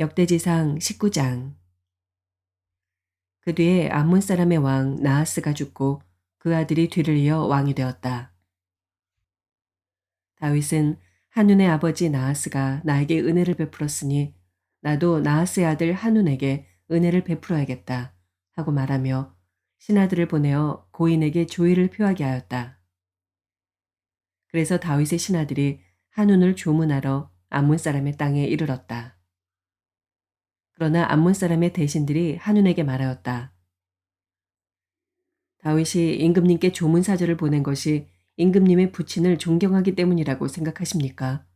역대지상 19장. 그 뒤에 암몬 사람의 왕 나하스가 죽고 그 아들이 뒤를 이어 왕이 되었다. 다윗은 한눈의 아버지 나하스가 나에게 은혜를 베풀었으니 나도 나하스의 아들 한눈에게 은혜를 베풀어야겠다 하고 말하며 신하들을 보내어 고인에게 조의를 표하게 하였다. 그래서 다윗의 신하들이 한눈을 조문하러 암몬 사람의 땅에 이르렀다. 그러나 암몬 사람의 대신들이 한눈에게 말하였다. 다윗이 임금님께 조문사절을 보낸 것이 임금님의 부친을 존경하기 때문이라고 생각하십니까?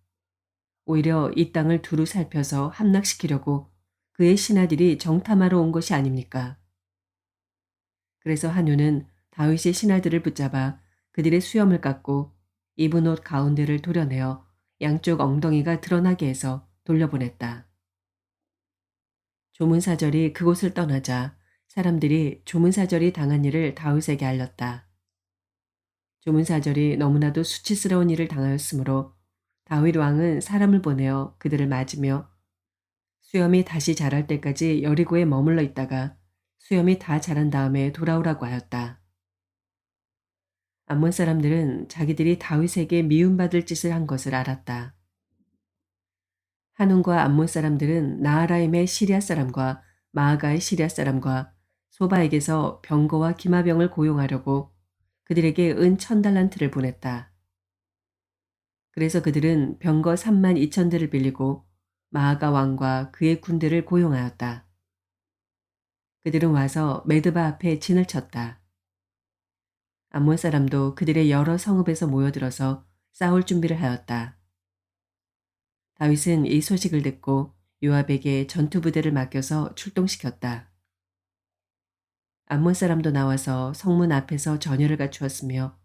오히려 이 땅을 두루 살펴서 함락시키려고 그의 신하들이 정탐하러 온 것이 아닙니까? 그래서 한유는 다윗의 신하들을 붙잡아 그들의 수염을 깎고 입은 옷 가운데를 도려내어 양쪽 엉덩이가 드러나게 해서 돌려보냈다. 조문사절이 그곳을 떠나자 사람들이 조문사절이 당한 일을 다윗에게 알렸다. 조문사절이 너무나도 수치스러운 일을 당하였으므로 다윗 왕은 사람을 보내어 그들을 맞으며 수염이 다시 자랄 때까지 여리고에 머물러 있다가 수염이 다 자란 다음에 돌아오라고 하였다. 암몬 사람들은 자기들이 다윗에게 미움받을 짓을 한 것을 알았다. 한운과 암몬 사람들은 나하라임의 시리아 사람과 마아가의 시리아 사람과 소바에게서 병거와 기마병을 고용하려고 그들에게 은 1000달란트를 보냈다. 그래서 그들은 병거 3만 2천 대를 빌리고 마아가 왕과 그의 군대를 고용하였다. 그들은 와서 메드바 앞에 진을 쳤다. 암몬 사람도 그들의 여러 성읍에서 모여들어서 싸울 준비를 하였다. 다윗은 이 소식을 듣고 요압에게 전투부대를 맡겨서 출동시켰다. 암몬 사람도 나와서 성문 앞에서 전열을 갖추었으며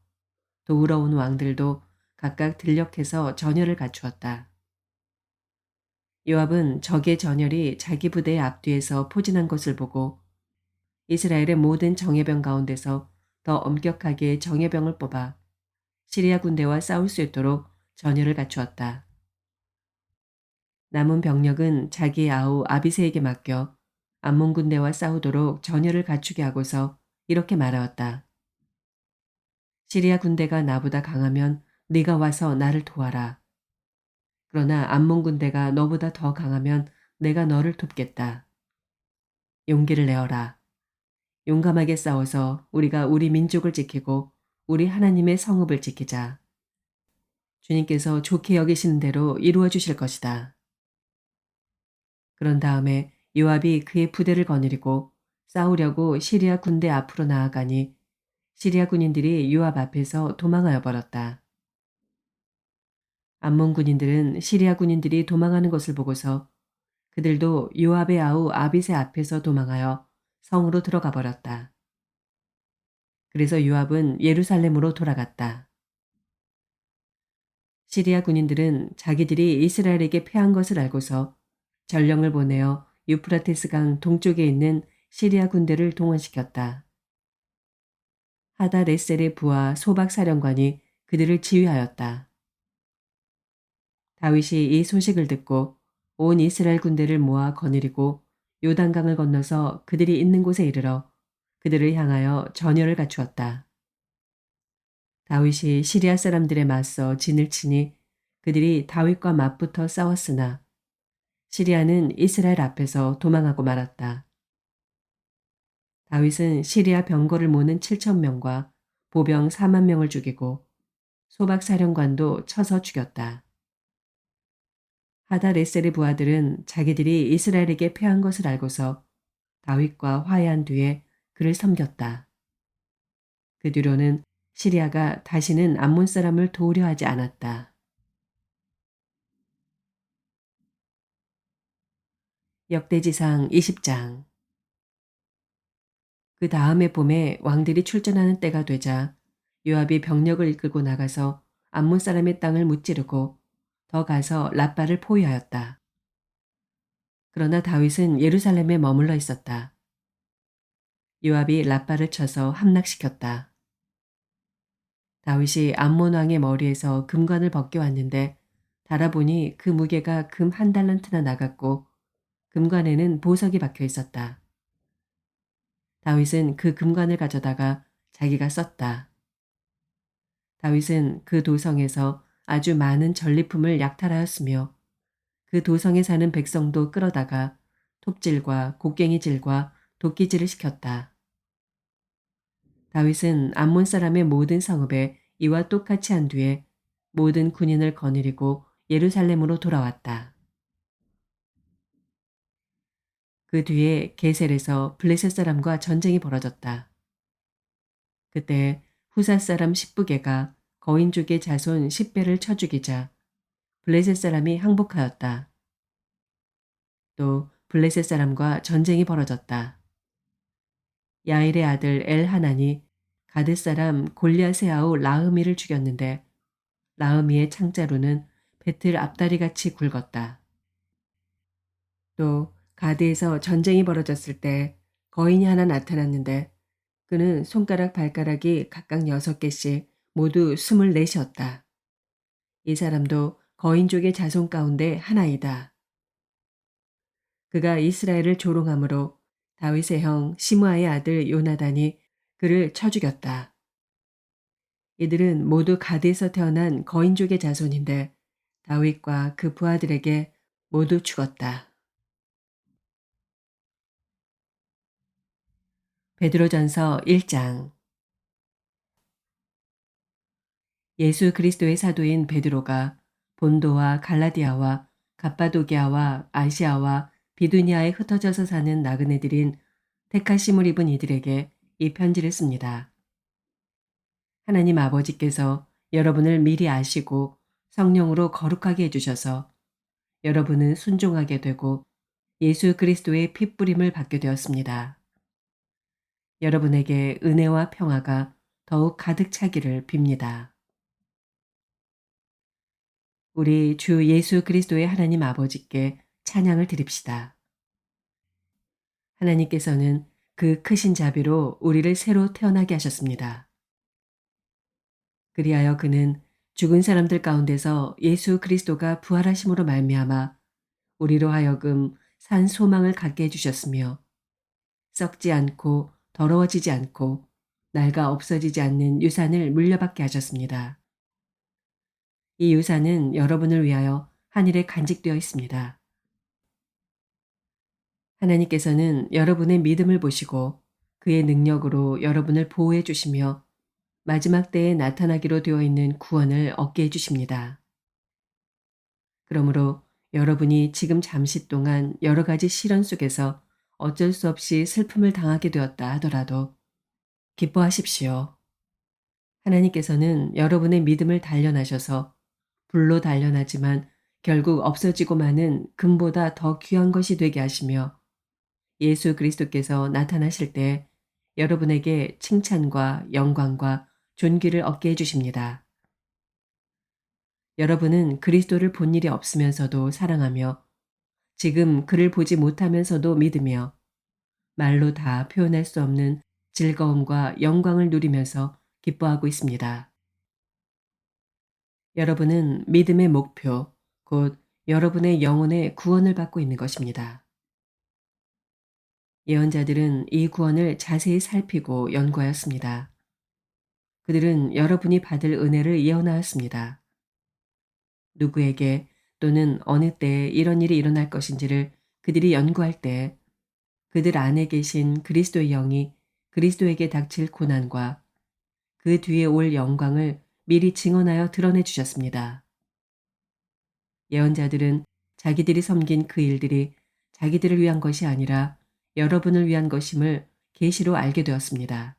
도우러 온 왕들도 각각 들녘에서 전열을 갖추었다. 요압은 적의 전열이 자기 부대의 앞뒤에서 포진한 것을 보고 이스라엘의 모든 정예병 가운데서 더 엄격하게 정예병을 뽑아 시리아 군대와 싸울 수 있도록 전열을 갖추었다. 남은 병력은 자기의 아우 아비새에게 맡겨 암몬 군대와 싸우도록 전열을 갖추게 하고서 이렇게 말하였다. 시리아 군대가 나보다 강하면 네가 와서 나를 도와라. 그러나 암몬 군대가 너보다 더 강하면 내가 너를 돕겠다. 용기를 내어라. 용감하게 싸워서 우리가 우리 민족을 지키고 우리 하나님의 성읍을 지키자. 주님께서 좋게 여기시는 대로 이루어 주실 것이다. 그런 다음에 요압이 그의 부대를 거느리고 싸우려고 시리아 군대 앞으로 나아가니 시리아 군인들이 요압 앞에서 도망하여 버렸다. 암몬 군인들은 시리아 군인들이 도망하는 것을 보고서 그들도 요압의 아우 아비새 앞에서 도망하여 성으로 들어가 버렸다. 그래서 요압은 예루살렘으로 돌아갔다. 시리아 군인들은 자기들이 이스라엘에게 패한 것을 알고서 전령을 보내어 유프라테스 강 동쪽에 있는 시리아 군대를 동원시켰다. 하다레셀의 부하 소박 사령관이 그들을 지휘하였다. 다윗이 이 소식을 듣고 온 이스라엘 군대를 모아 거느리고 요단강을 건너서 그들이 있는 곳에 이르러 그들을 향하여 전열을 갖추었다. 다윗이 시리아 사람들에 맞서 진을 치니 그들이 다윗과 맞붙어 싸웠으나 시리아는 이스라엘 앞에서 도망하고 말았다. 다윗은 시리아 병거를 모는 7,000명과 보병 4만 명을 죽이고 소박 사령관도 쳐서 죽였다. 하다레셀의 부하들은 자기들이 이스라엘에게 패한 것을 알고서 다윗과 화해한 뒤에 그를 섬겼다. 그 뒤로는 시리아가 다시는 암몬 사람을 도우려 하지 않았다. 역대지상 20장. 그 다음의 봄에 왕들이 출전하는 때가 되자 요압이 병력을 이끌고 나가서 암몬 사람의 땅을 무찌르고 더 가서 랍바를 포위하였다. 그러나 다윗은 예루살렘에 머물러 있었다. 요압이 랍바를 쳐서 함락시켰다. 다윗이 암몬 왕의 머리에서 금관을 벗겨왔는데 달아보니 그 무게가 금 1달란트나 나갔고 금관에는 보석이 박혀 있었다. 다윗은 그 금관을 가져다가 자기가 썼다. 다윗은 그 도성에서 아주 많은 전리품을 약탈하였으며 그 도성에 사는 백성도 끌어다가 톱질과 곡괭이질과 도끼질을 시켰다. 다윗은 암몬 사람의 모든 성읍에 이와 똑같이 한 뒤에 모든 군인을 거느리고 예루살렘으로 돌아왔다. 그 뒤에 게셀에서 블레셋 사람과 전쟁이 벌어졌다. 그때 후사 사람 십부게가 거인족의 자손 10배를 쳐 죽이자 블레셋 사람이 항복하였다. 또 블레셋 사람과 전쟁이 벌어졌다. 야일의 아들 엘하난이 가드 사람 골리앗의 아우 라흐미를 죽였는데 라흐미의 창자루는 배틀 앞다리같이 굵었다. 또 가드에서 전쟁이 벌어졌을 때 거인이 하나 나타났는데 그는 손가락 발가락이 각각 6개씩 모두 24이었다. 이 사람도 거인족의 자손 가운데 하나이다. 그가 이스라엘을 조롱함으로 다윗의 형 시므아의 아들 요나단이 그를 쳐 죽였다. 이들은 모두 가드에서 태어난 거인족의 자손인데 다윗과 그 부하들에게 모두 죽었다. 베드로전서 1장. 예수 그리스도의 사도인 베드로가 본도와 갈라디아와 갑바도기아와 아시아와 비두니아에 흩어져서 사는 나그네들인 택하심을 입은 이들에게 이 편지를 씁니다. 하나님 아버지께서 여러분을 미리 아시고 성령으로 거룩하게 해주셔서 여러분은 순종하게 되고 예수 그리스도의 핏부림을 받게 되었습니다. 여러분에게 은혜와 평화가 더욱 가득 차기를 빕니다. 우리 주 예수 그리스도의 하나님 아버지께 찬양을 드립시다. 하나님께서는 그 크신 자비로 우리를 새로 태어나게 하셨습니다. 그리하여 그는 죽은 사람들 가운데서 예수 그리스도가 부활하심으로 말미암아 우리로 하여금 산 소망을 갖게 해주셨으며 썩지 않고 더러워지지 않고 낡아 없어지지 않는 유산을 물려받게 하셨습니다. 이 유산은 여러분을 위하여 하늘에 간직되어 있습니다. 하나님께서는 여러분의 믿음을 보시고 그의 능력으로 여러분을 보호해 주시며 마지막 때에 나타나기로 되어 있는 구원을 얻게 해 주십니다. 그러므로 여러분이 지금 잠시 동안 여러 가지 시련 속에서 어쩔 수 없이 슬픔을 당하게 되었다 하더라도 기뻐하십시오. 하나님께서는 여러분의 믿음을 단련하셔서 불로 단련하지만 결국 없어지고 마는 금보다 더 귀한 것이 되게 하시며 예수 그리스도께서 나타나실 때 여러분에게 칭찬과 영광과 존귀를 얻게 해주십니다. 여러분은 그리스도를 본 일이 없으면서도 사랑하며 지금 그를 보지 못하면서도 믿으며 말로 다 표현할 수 없는 즐거움과 영광을 누리면서 기뻐하고 있습니다. 여러분은 믿음의 목표, 곧 여러분의 영혼의 구원을 받고 있는 것입니다. 예언자들은 이 구원을 자세히 살피고 연구하였습니다. 그들은 여러분이 받을 은혜를 예언하였습니다. 누구에게 또는 어느 때에 이런 일이 일어날 것인지를 그들이 연구할 때 그들 안에 계신 그리스도의 영이 그리스도에게 닥칠 고난과 그 뒤에 올 영광을 미리 증언하여 드러내 주셨습니다. 예언자들은 자기들이 섬긴 그 일들이 자기들을 위한 것이 아니라 여러분을 위한 것임을 계시로 알게 되었습니다.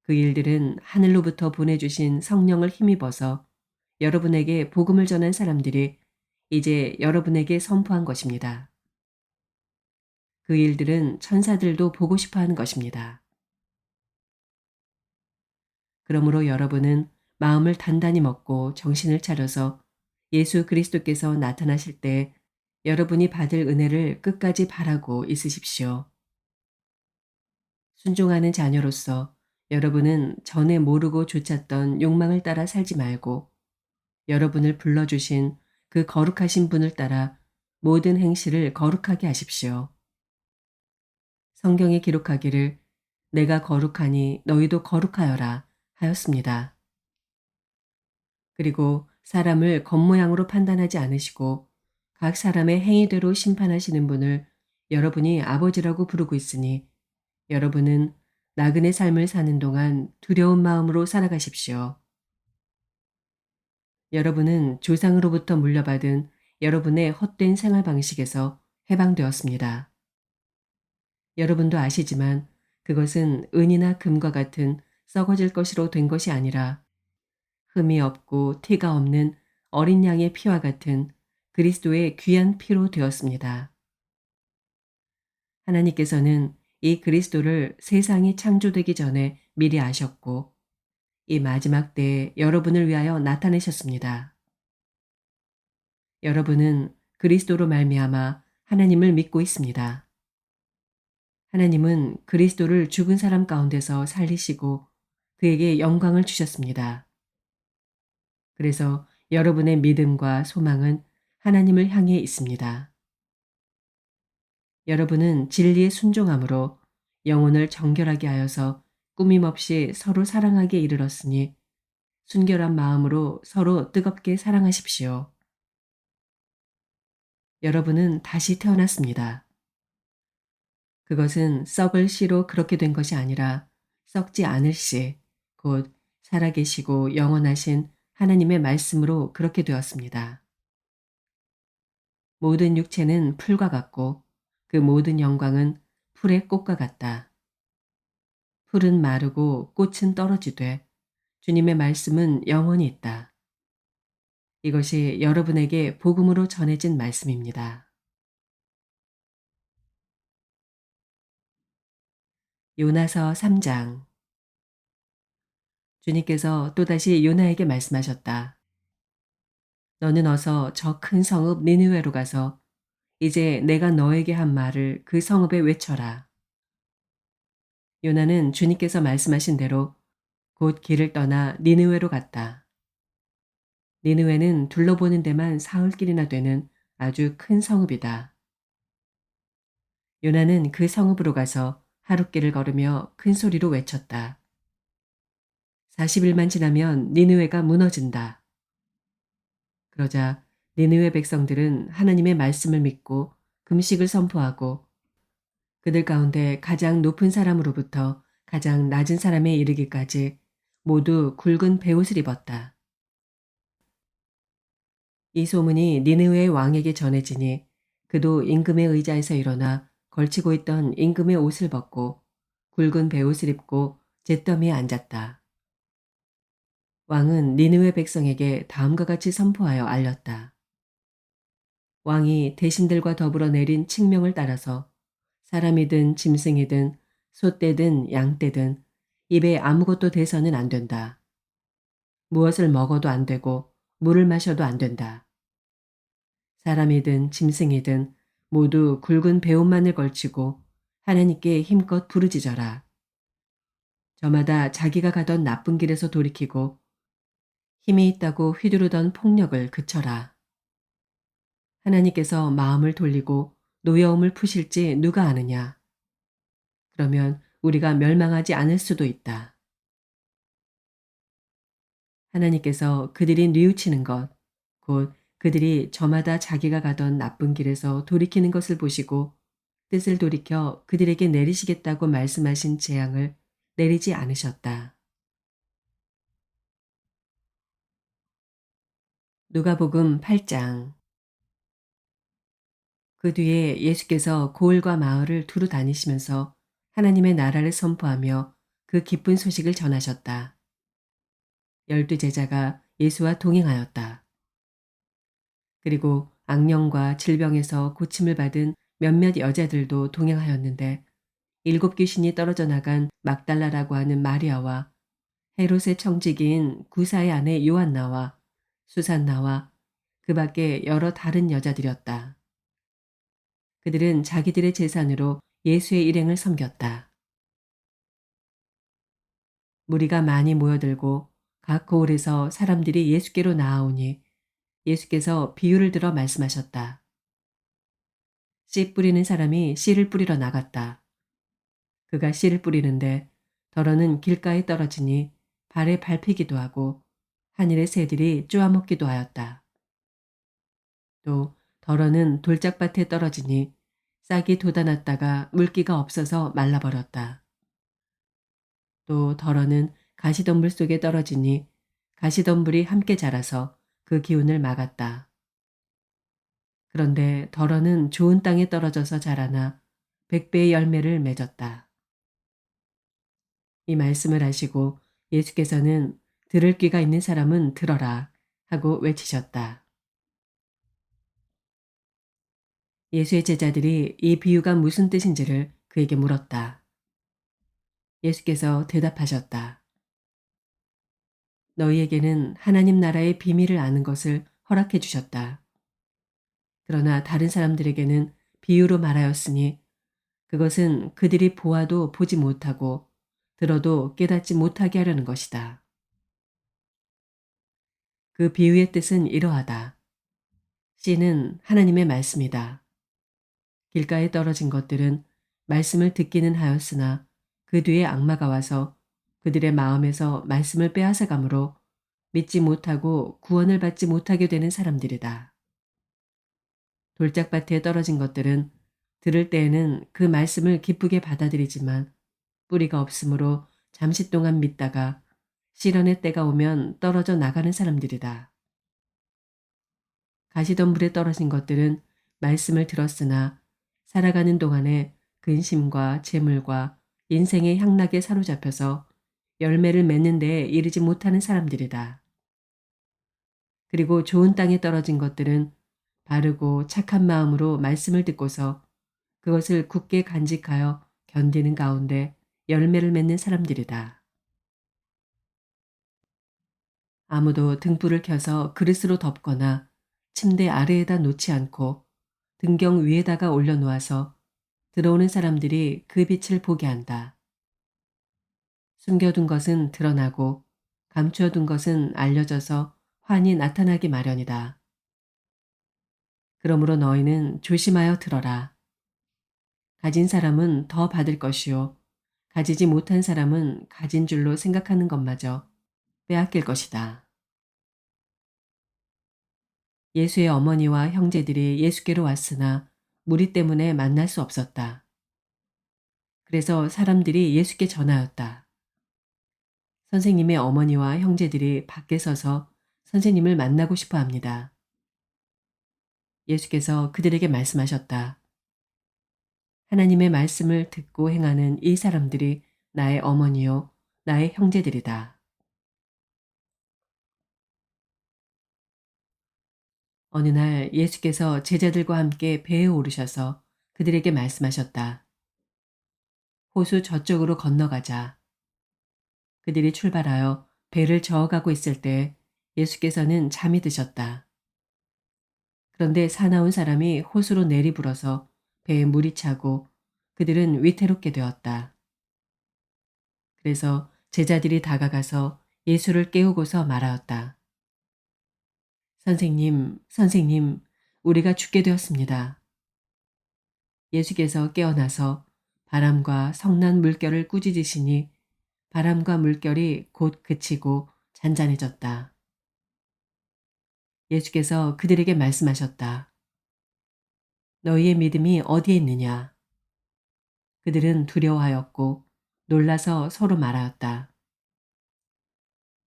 그 일들은 하늘로부터 보내주신 성령을 힘입어서 여러분에게 복음을 전한 사람들이 이제 여러분에게 선포한 것입니다. 그 일들은 천사들도 보고 싶어 하는 것입니다. 그러므로 여러분은 마음을 단단히 먹고 정신을 차려서 예수 그리스도께서 나타나실 때 여러분이 받을 은혜를 끝까지 바라고 있으십시오. 순종하는 자녀로서 여러분은 전에 모르고 좇았던 욕망을 따라 살지 말고 여러분을 불러주신 그 거룩하신 분을 따라 모든 행실을 거룩하게 하십시오. 성경에 기록하기를 내가 거룩하니 너희도 거룩하여라 하였습니다. 그리고 사람을 겉모양으로 판단하지 않으시고 각 사람의 행위대로 심판하시는 분을 여러분이 아버지라고 부르고 있으니 여러분은 나그네 삶을 사는 동안 두려운 마음으로 살아가십시오. 여러분은 조상으로부터 물려받은 여러분의 헛된 생활 방식에서 해방되었습니다. 여러분도 아시지만 그것은 은이나 금과 같은 썩어질 것으로 된 것이 아니라 흠이 없고 티가 없는 어린 양의 피와 같은 그리스도의 귀한 피로 되었습니다. 하나님께서는 이 그리스도를 세상이 창조되기 전에 미리 아셨고 이 마지막 때에 여러분을 위하여 나타내셨습니다. 여러분은 그리스도로 말미암아 하나님을 믿고 있습니다. 하나님은 그리스도를 죽은 사람 가운데서 살리시고 그에게 영광을 주셨습니다. 그래서 여러분의 믿음과 소망은 하나님을 향해 있습니다. 여러분은 진리에 순종함으로 영혼을 정결하게 하여서 꾸밈없이 서로 사랑하게 이르렀으니 순결한 마음으로 서로 뜨겁게 사랑하십시오. 여러분은 다시 태어났습니다. 그것은 썩을 씨로 그렇게 된 것이 아니라 썩지 않을 씨, 곧 살아계시고 영원하신 하나님의 말씀으로 그렇게 되었습니다. 모든 육체는 풀과 같고 그 모든 영광은 풀의 꽃과 같다. 풀은 마르고 꽃은 떨어지되 주님의 말씀은 영원히 있다. 이것이 여러분에게 복음으로 전해진 말씀입니다. 요나서 3장. 주님께서 또다시 요나에게 말씀하셨다. 너는 어서 저 큰 성읍 니느웨로 가서 이제 내가 너에게 한 말을 그 성읍에 외쳐라. 요나는 주님께서 말씀하신 대로 곧 길을 떠나 니느웨로 갔다. 니느웨는 둘러보는 데만 사흘길이나 되는 아주 큰 성읍이다. 요나는 그 성읍으로 가서 하룻길을 걸으며 큰 소리로 외쳤다. 40일만 지나면 니느웨가 무너진다. 그러자 니느웨 백성들은 하나님의 말씀을 믿고 금식을 선포하고 그들 가운데 가장 높은 사람으로부터 가장 낮은 사람에 이르기까지 모두 굵은 베옷을 입었다. 이 소문이 니느웨의 왕에게 전해지니 그도 임금의 의자에서 일어나 걸치고 있던 임금의 옷을 벗고 굵은 베옷을 입고 잿더미에 앉았다. 왕은 니느웨 백성에게 다음과 같이 선포하여 알렸다. 왕이 대신들과 더불어 내린 칙명을 따라서 사람이든 짐승이든 소떼든 양떼든 입에 아무것도 대서는 안 된다. 무엇을 먹어도 안 되고 물을 마셔도 안 된다. 사람이든 짐승이든 모두 굵은 배옷만을 걸치고 하나님께 힘껏 부르짖어라. 저마다 자기가 가던 나쁜 길에서 돌이키고 힘이 있다고 휘두르던 폭력을 그쳐라. 하나님께서 마음을 돌리고 노여움을 푸실지 누가 아느냐. 그러면 우리가 멸망하지 않을 수도 있다. 하나님께서 그들이 뉘우치는 것, 곧 그들이 저마다 자기가 가던 나쁜 길에서 돌이키는 것을 보시고 뜻을 돌이켜 그들에게 내리시겠다고 말씀하신 재앙을 내리지 않으셨다. 누가복음 8장. 그 뒤에 예수께서 고을과 마을을 두루 다니시면서 하나님의 나라를 선포하며 그 기쁜 소식을 전하셨다. 12 제자가 예수와 동행하였다. 그리고 악령과 질병에서 고침을 받은 몇몇 여자들도 동행하였는데 7 귀신이 떨어져 나간 막달라라고 하는 마리아와 헤롯의 청지기인 구사의 아내 요한나와 수산나와 그 밖에 여러 다른 여자들이었다. 그들은 자기들의 재산으로 예수의 일행을 섬겼다. 무리가 많이 모여들고 각 고을에서 사람들이 예수께로 나아오니 예수께서 비유를 들어 말씀하셨다. 씨 뿌리는 사람이 씨를 뿌리러 나갔다. 그가 씨를 뿌리는데 덜어는 길가에 떨어지니 발에 밟히기도 하고 하늘의 새들이 쪼아먹기도 하였다. 또 덜어는 돌짝밭에 떨어지니 싹이 돋아났다가 물기가 없어서 말라버렸다. 또 덜어는 가시덤불 속에 떨어지니 가시덤불이 함께 자라서 그 기운을 막았다. 그런데 덜어는 좋은 땅에 떨어져서 자라나 100배의 열매를 맺었다. 이 말씀을 하시고 예수께서는 들을 귀가 있는 사람은 들어라 하고 외치셨다. 예수의 제자들이 이 비유가 무슨 뜻인지를 그에게 물었다. 예수께서 대답하셨다. 너희에게는 하나님 나라의 비밀을 아는 것을 허락해 주셨다. 그러나 다른 사람들에게는 비유로 말하였으니 그것은 그들이 보아도 보지 못하고 들어도 깨닫지 못하게 하려는 것이다. 그 비유의 뜻은 이러하다. 씨는 하나님의 말씀이다. 길가에 떨어진 것들은 말씀을 듣기는 하였으나 그 뒤에 악마가 와서 그들의 마음에서 말씀을 빼앗아가므로 믿지 못하고 구원을 받지 못하게 되는 사람들이다. 돌짝밭에 떨어진 것들은 들을 때에는 그 말씀을 기쁘게 받아들이지만 뿌리가 없으므로 잠시 동안 믿다가 시련의 때가 오면 떨어져 나가는 사람들이다. 가시덤불에 떨어진 것들은 말씀을 들었으나 살아가는 동안에 근심과 재물과 인생의 향락에 사로잡혀서 열매를 맺는 데에 이르지 못하는 사람들이다. 그리고 좋은 땅에 떨어진 것들은 바르고 착한 마음으로 말씀을 듣고서 그것을 굳게 간직하여 견디는 가운데 열매를 맺는 사람들이다. 아무도 등불을 켜서 그릇으로 덮거나 침대 아래에다 놓지 않고 등경 위에다가 올려놓아서 들어오는 사람들이 그 빛을 보게 한다. 숨겨둔 것은 드러나고 감추어둔 것은 알려져서 환히 나타나기 마련이다. 그러므로 너희는 조심하여 들어라. 가진 사람은 더 받을 것이요. 가지지 못한 사람은 가진 줄로 생각하는 것마저 빼앗길 것이다. 예수의 어머니와 형제들이 예수께로 왔으나 무리 때문에 만날 수 없었다. 그래서 사람들이 예수께 전하였다. 선생님의 어머니와 형제들이 밖에 서서 선생님을 만나고 싶어 합니다. 예수께서 그들에게 말씀하셨다. 하나님의 말씀을 듣고 행하는 이 사람들이 나의 어머니요, 나의 형제들이다. 어느 날 예수께서 제자들과 함께 배에 오르셔서 그들에게 말씀하셨다. 호수 저쪽으로 건너가자. 그들이 출발하여 배를 저어가고 있을 때 예수께서는 잠이 드셨다. 그런데 사나운 사람이 호수로 내리불어서 배에 물이 차고 그들은 위태롭게 되었다. 그래서 제자들이 다가가서 예수를 깨우고서 말하였다. 선생님, 선생님, 우리가 죽게 되었습니다. 예수께서 깨어나서 바람과 성난 물결을 꾸짖으시니 바람과 물결이 곧 그치고 잔잔해졌다. 예수께서 그들에게 말씀하셨다. 너희의 믿음이 어디에 있느냐? 그들은 두려워하였고 놀라서 서로 말하였다.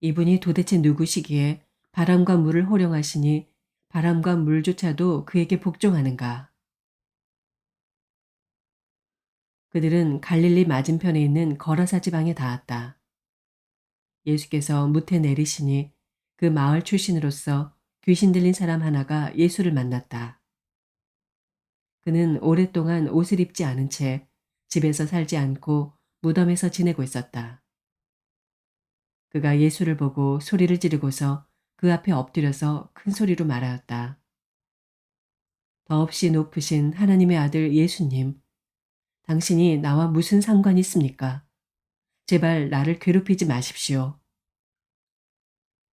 이분이 도대체 누구시기에 바람과 물을 호령하시니 바람과 물조차도 그에게 복종하는가? 그들은 갈릴리 맞은편에 있는 거라사 지방에 닿았다. 예수께서 무태 내리시니 그 마을 출신으로서 귀신 들린 사람 하나가 예수를 만났다. 그는 오랫동안 옷을 입지 않은 채 집에서 살지 않고 무덤에서 지내고 있었다. 그가 예수를 보고 소리를 지르고서 그 앞에 엎드려서 큰 소리로 말하였다. 더없이 높으신 하나님의 아들 예수님, 당신이 나와 무슨 상관이 있습니까? 제발 나를 괴롭히지 마십시오.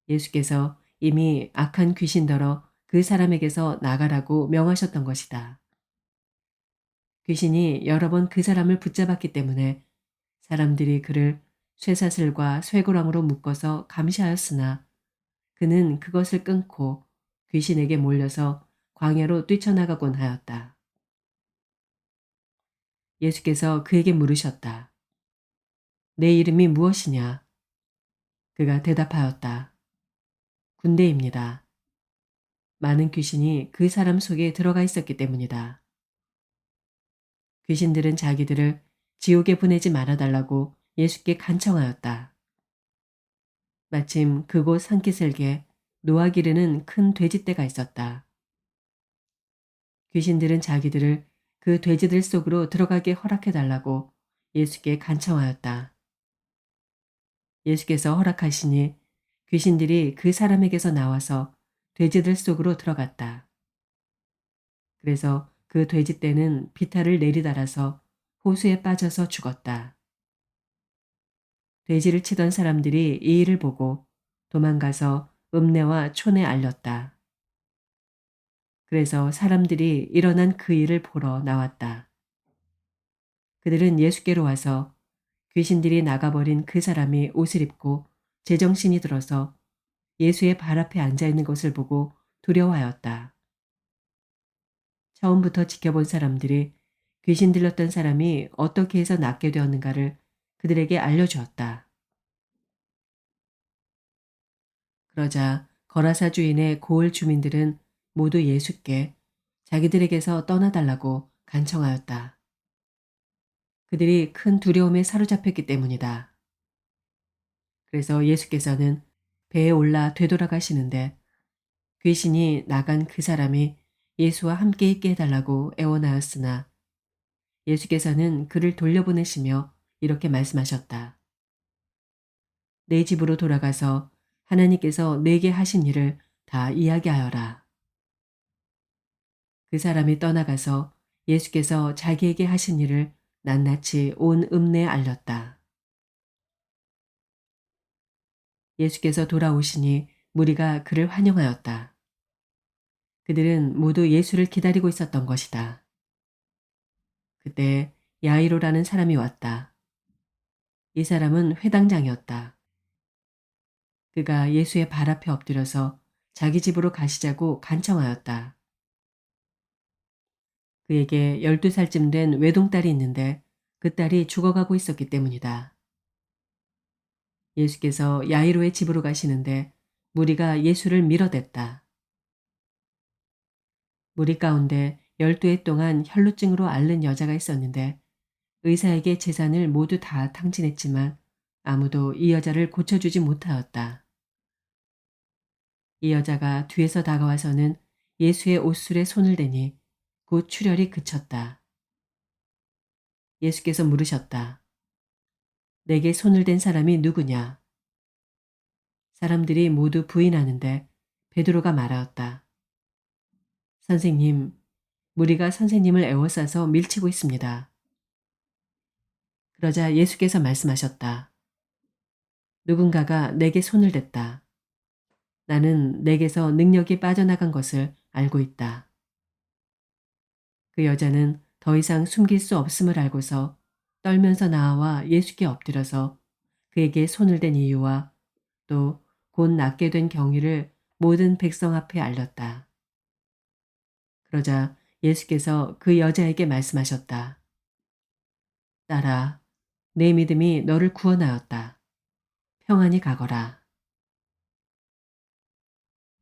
예수께서 이미 악한 귀신더러 그 사람에게서 나가라고 명하셨던 것이다. 귀신이 여러 번 그 사람을 붙잡았기 때문에 사람들이 그를 쇠사슬과 쇠고랑으로 묶어서 감시하였으나 그는 그것을 끊고 귀신에게 몰려서 광야로 뛰쳐나가곤 하였다. 예수께서 그에게 물으셨다. 내 이름이 무엇이냐? 그가 대답하였다. 군대입니다. 많은 귀신이 그 사람 속에 들어가 있었기 때문이다. 귀신들은 자기들을 지옥에 보내지 말아달라고 예수께 간청하였다. 마침 그곳 산기슭에 노아 기르는 큰 돼지떼가 있었다. 귀신들은 자기들을 그 돼지들 속으로 들어가게 허락해달라고 예수께 간청하였다. 예수께서 허락하시니 귀신들이 그 사람에게서 나와서 돼지들 속으로 들어갔다. 그래서 그 돼지떼는 비탈을 내리달아서 호수에 빠져서 죽었다. 돼지를 치던 사람들이 이 일을 보고 도망가서 읍내와 촌에 알렸다. 그래서 사람들이 일어난 그 일을 보러 나왔다. 그들은 예수께로 와서 귀신들이 나가버린 그 사람이 옷을 입고 제정신이 들어서 예수의 발 앞에 앉아 있는 것을 보고 두려워하였다. 처음부터 지켜본 사람들이 귀신 들렸던 사람이 어떻게 해서 낫게 되었는가를 그들에게 알려주었다. 그러자 거라사 주인의 고을 주민들은 모두 예수께 자기들에게서 떠나달라고 간청하였다. 그들이 큰 두려움에 사로잡혔기 때문이다. 그래서 예수께서는 배에 올라 되돌아가시는데 귀신이 나간 그 사람이 예수와 함께 있게 해달라고 애원하였으나 예수께서는 그를 돌려보내시며 이렇게 말씀하셨다. 내 집으로 돌아가서 하나님께서 내게 하신 일을 다 이야기하여라. 그 사람이 떠나가서 예수께서 자기에게 하신 일을 낱낱이 온 읍내에 알렸다. 예수께서 돌아오시니 무리가 그를 환영하였다. 그들은 모두 예수를 기다리고 있었던 것이다. 그때 야이로라는 사람이 왔다. 이 사람은 회당장이었다. 그가 예수의 발 앞에 엎드려서 자기 집으로 가시자고 간청하였다. 그에게 12살쯤 된 외동딸이 있는데 그 딸이 죽어가고 있었기 때문이다. 예수께서 야이로의 집으로 가시는데 무리가 예수를 밀어댔다. 무리 가운데 12해 동안 혈루증으로 앓는 여자가 있었는데 의사에게 재산을 모두 다 탕진했지만 아무도 이 여자를 고쳐주지 못하였다. 이 여자가 뒤에서 다가와서는 예수의 옷술에 손을 대니 곧 출혈이 그쳤다. 예수께서 물으셨다. 내게 손을 댄 사람이 누구냐? 사람들이 모두 부인하는데 베드로가 말하였다. 선생님, 무리가 선생님을 애워싸서 밀치고 있습니다. 그러자 예수께서 말씀하셨다. 누군가가 내게 손을 댔다. 나는 내게서 능력이 빠져나간 것을 알고 있다. 그 여자는 더 이상 숨길 수 없음을 알고서 떨면서 나와 예수께 엎드려서 그에게 손을 댄 이유와 또 곧 낫게 된 경위를 모든 백성 앞에 알렸다. 그러자 예수께서 그 여자에게 말씀하셨다. 딸아, 내 믿음이 너를 구원하였다. 평안히 가거라.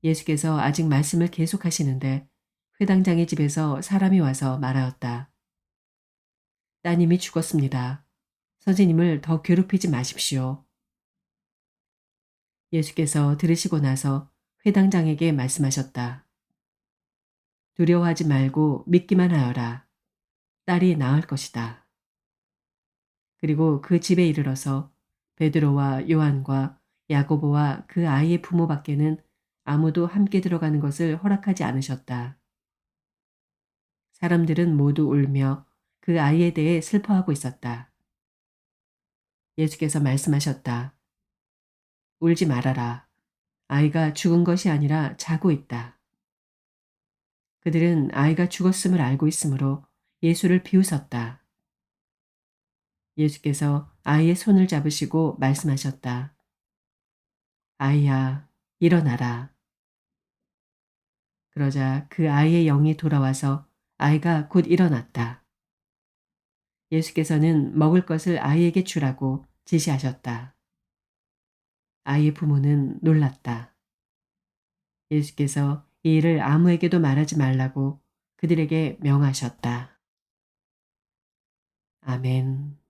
예수께서 아직 말씀을 계속하시는데 회당장의 집에서 사람이 와서 말하였다. 따님이 죽었습니다. 선생님을 더 괴롭히지 마십시오. 예수께서 들으시고 나서 회당장에게 말씀하셨다. 두려워하지 말고 믿기만 하여라. 딸이 나을 것이다. 그리고 그 집에 이르러서 베드로와 요한과 야고보와 그 아이의 부모밖에는 아무도 함께 들어가는 것을 허락하지 않으셨다. 사람들은 모두 울며 그 아이에 대해 슬퍼하고 있었다. 예수께서 말씀하셨다. 울지 말아라. 아이가 죽은 것이 아니라 자고 있다. 그들은 아이가 죽었음을 알고 있으므로 예수를 비웃었다. 예수께서 아이의 손을 잡으시고 말씀하셨다. 아이야, 일어나라. 그러자 그 아이의 영이 돌아와서 아이가 곧 일어났다. 예수께서는 먹을 것을 아이에게 주라고 지시하셨다. 아이의 부모는 놀랐다. 예수께서 이 일을 아무에게도 말하지 말라고 그들에게 명하셨다. 아멘.